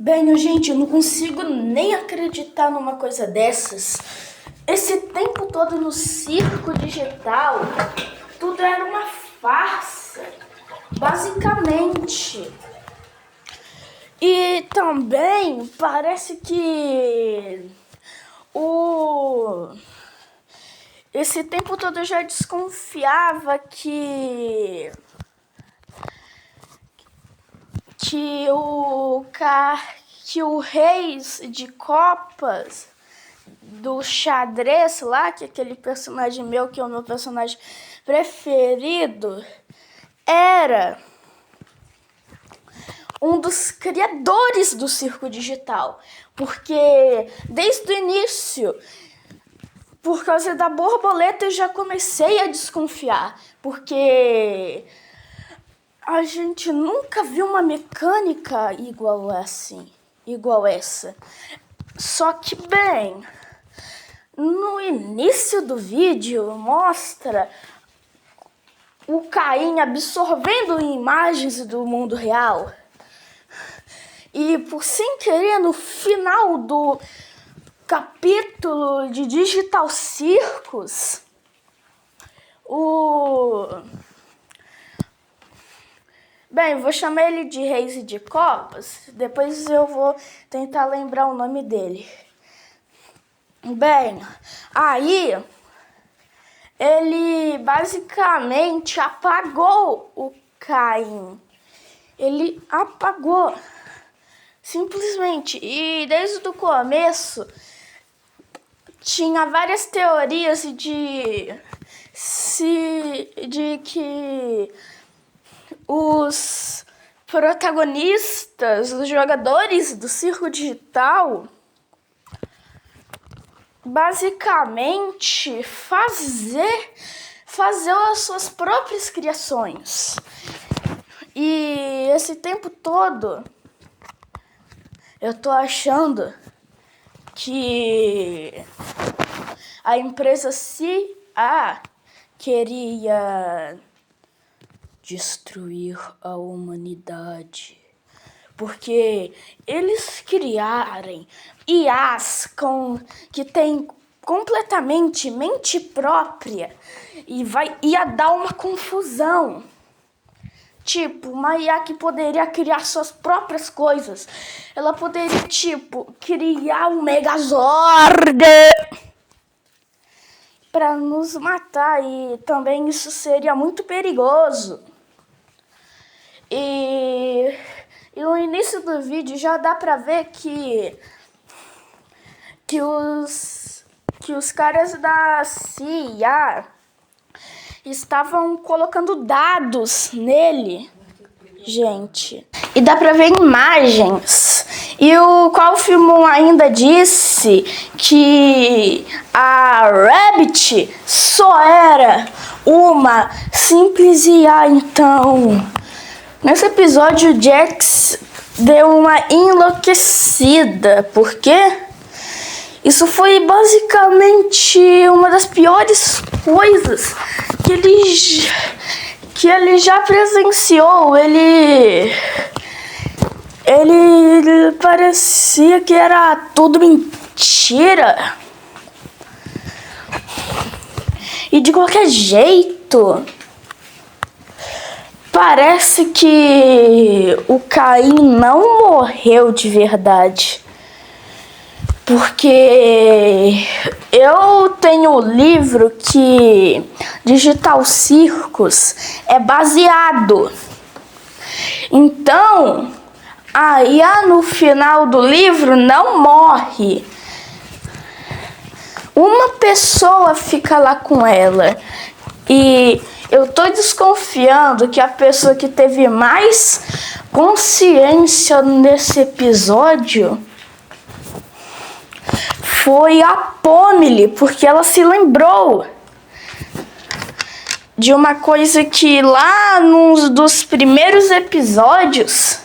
Bem, gente, eu não consigo nem acreditar numa coisa dessas. Esse tempo todo no circo digital, tudo era uma farsa, basicamente. E também parece que esse tempo todo eu já desconfiava que o Reis de Copas do xadrez lá, que é aquele personagem meu, que é o meu personagem preferido, era um dos criadores do circo digital. Porque desde o início, por causa da borboleta, eu já comecei a desconfiar. Porque a gente nunca viu uma mecânica igual essa. Só que, bem, no início do vídeo mostra o Caim absorvendo imagens do mundo real. E por sem querer, no final do capítulo de Digital Circus, Bem, vou chamar ele de Reis de Copas, depois eu vou tentar lembrar o nome dele. Bem, aí ele basicamente apagou o Caim. Ele apagou, simplesmente. E desde o começo tinha várias teorias de que os protagonistas, os jogadores do circo digital, basicamente fazer as suas próprias criações. E esse tempo todo eu tô achando que a empresa CIA queria destruir a humanidade, porque eles criarem IAs que tem completamente mente própria e ia dar uma confusão. Tipo, uma IA que poderia criar suas próprias coisas. Ela poderia, criar um Megazord para nos matar, e também isso seria muito perigoso. E no início do vídeo já dá pra ver que os caras da CIA estavam colocando dados nele, gente. E dá pra ver imagens. E o qual filme ainda disse que a Rabbit só era uma simples IA. Então, nesse episódio, o Jax deu uma enlouquecida. Por quê? Isso foi basicamente uma das piores coisas que ele já presenciou. Ele parecia que era tudo mentira. E de qualquer jeito, parece que o Caim não morreu de verdade. Porque eu tenho o livro que Digital Circus é baseado. Então, a IA no final do livro não morre. Uma pessoa fica lá com ela. E eu tô desconfiando que a pessoa que teve mais consciência nesse episódio foi a Pomeli, porque ela se lembrou de uma coisa que lá num dos primeiros episódios,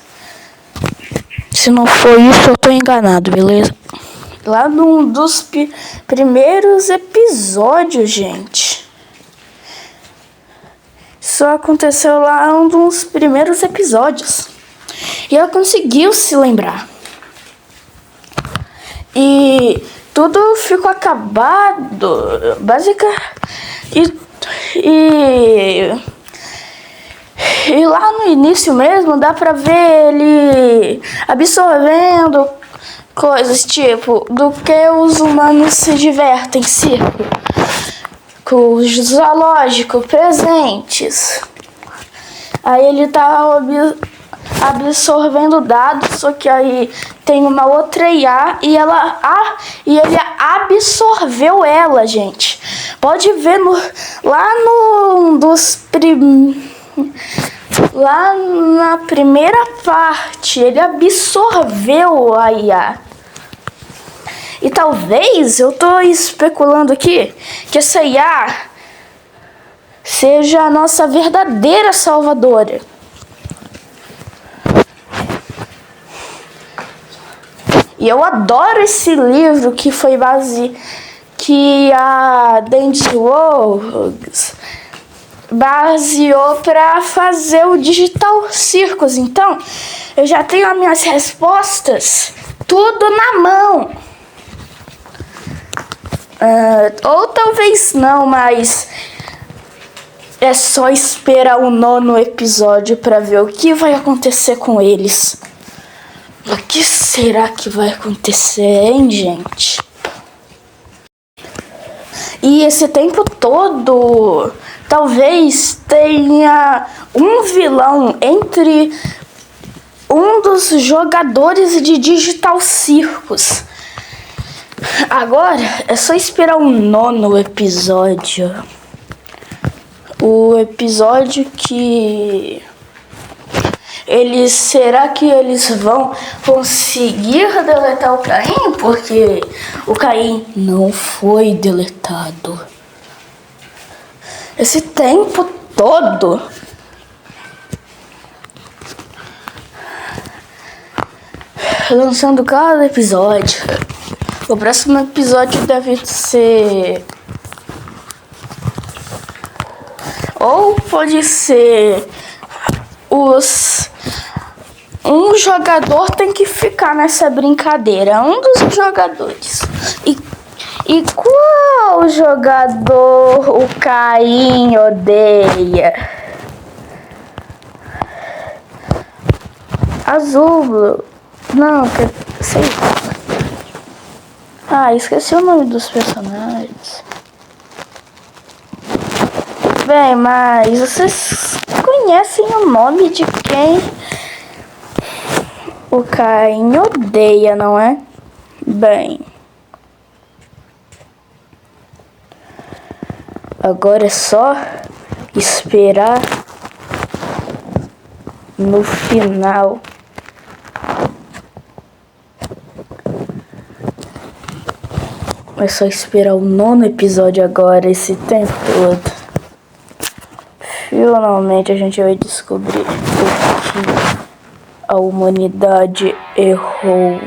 se não for isso eu tô enganado, beleza? Lá num dos primeiros episódios, gente. Isso aconteceu lá num dos primeiros episódios. E ela conseguiu se lembrar. E tudo ficou acabado, e lá no início mesmo dá pra ver ele absorvendo coisas tipo do que os humanos se divertem em circo, com os zoológicos presentes. Aí ele tá absorvendo dados, só que aí tem uma outra IA e ele absorveu ela, gente. Pode ver lá na primeira parte, ele absorveu a IA. E talvez, eu tô especulando aqui, que essa IA seja a nossa verdadeira salvadora. E eu adoro esse livro que foi que a Dandy Warhols baseou para fazer o Digital Circus. Então, eu já tenho as minhas respostas tudo na mão. Ou talvez não, mas é só esperar o 9º episódio para ver o que vai acontecer com eles. O que será que vai acontecer, hein, gente? E esse tempo todo, talvez tenha um vilão entre um dos jogadores de Digital Circus. Agora é só esperar o 9º episódio. O episódio que será que eles vão conseguir deletar o Caim? Porque o Caim não foi deletado. Esse tempo todo. Lançando cada episódio. O próximo episódio deve ser... Ou pode ser... Um jogador tem que ficar nessa brincadeira. Um dos jogadores. E qual jogador o Caim odeia? Azul. Não, sei lá. Esqueci o nome dos personagens. Bem, mas vocês conhecem o nome de quem o Caim odeia, não é? Bem, agora é só esperar no final. É só esperar o 9º episódio agora, esse tempo todo. Finalmente a gente vai descobrir o que a humanidade errou.